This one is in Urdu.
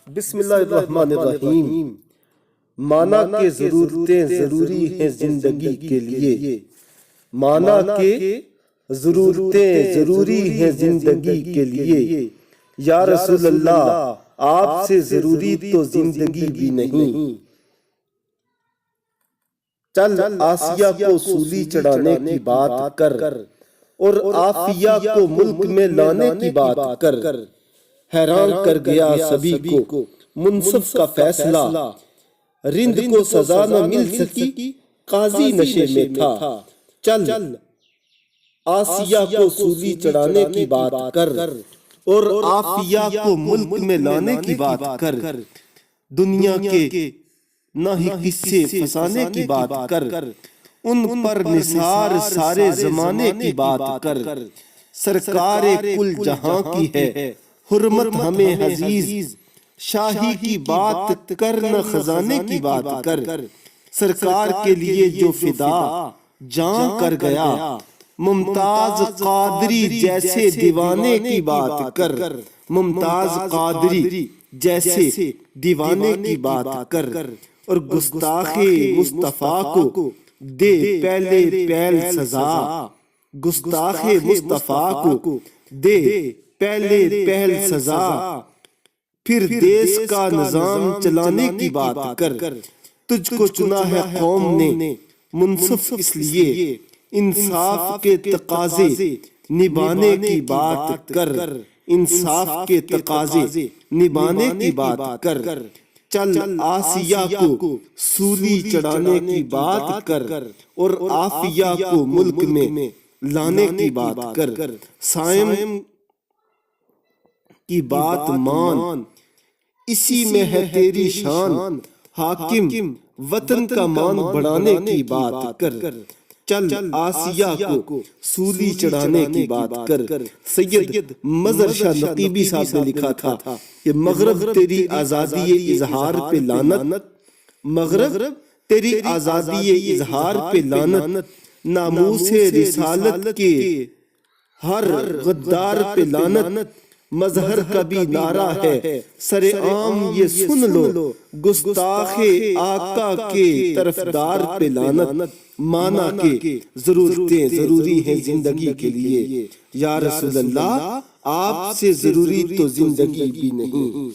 بسم اللہ الرحمن الرحیم۔ مانا کہ ضرورتیں ضروری ہیں زندگی کے لیے، مانا کہ ضرورتیں ضروری ہیں زندگی کے لیے، یا رسول اللہ آپ سے ضروری تو زندگی بھی نہیں۔ چل آسیہ کو سولی چڑھانے کی بات کر اور عافیہ کو ملک میں لانے کی بات کر، حیران کر گیا سبھی کو منصف کا فیصلہ، رند کو سزا نہ مل سکی قاضی نشے میں تھا۔ چل آسیہ کو سولی چڑھانے کی بات کر اور عافیہ کو ملک میں لانے کی بات کر، دنیا کے نہ ہی قصے فسانے کی بات کر، ان پر نثار سارے زمانے کی بات کر، سرکار کل جہاں کی ہے حرمت ہمیں عزیز، شاہی کی بات کر نہ خزانے کی بات کر، سرکار کے لیے جو فدا جان کر گیا، ممتاز قادری جیسے دیوانے کی بات کر، ممتاز قادری جیسے دیوانے کی بات کر، اور گستاخ مصطفیٰ کو دے پہلے پہل سزا، گستاخ مصطفیٰ کو دے پہلے پہل سزا، پھر دیس کا نظام چلانے کی بات کر، تجھ کو چنا ہے قوم نے منصف اس لیے، انصاف کے تقاضے نبھانے کی بات کر، انصاف کے تقاضے نبھانے کی بات کر، چل آسیہ کو سولی چڑھانے کی بات کر اور عافیہ کو ملک میں لانے کی بات کر، سائم کی بات مان اسی میں ہے تیری شان، حاکم وطن کا مان بڑھانے کی بات کر، چل آسیہ کو سولی چڑھانے کی بات کر۔ سید مظہر شاہ نقیبی صاحب نے لکھا تھا کہ مغرب تیری آزادی اظہار پہ لعنت، مغرب تیری آزادی اظہار پہ لعنت، ناموس رسالت کے ہر غدار پہ لعنت، مظہر کا بھی نعرہ ہے سر عام یہ سن لو، گستاخ آقا کے طرفدار پہ لعنت، مانا کہ ضرورتیں ضروری ہیں زندگی کے لیے، یا رسول اللہ آپ سے ضروری تو زندگی بھی نہیں۔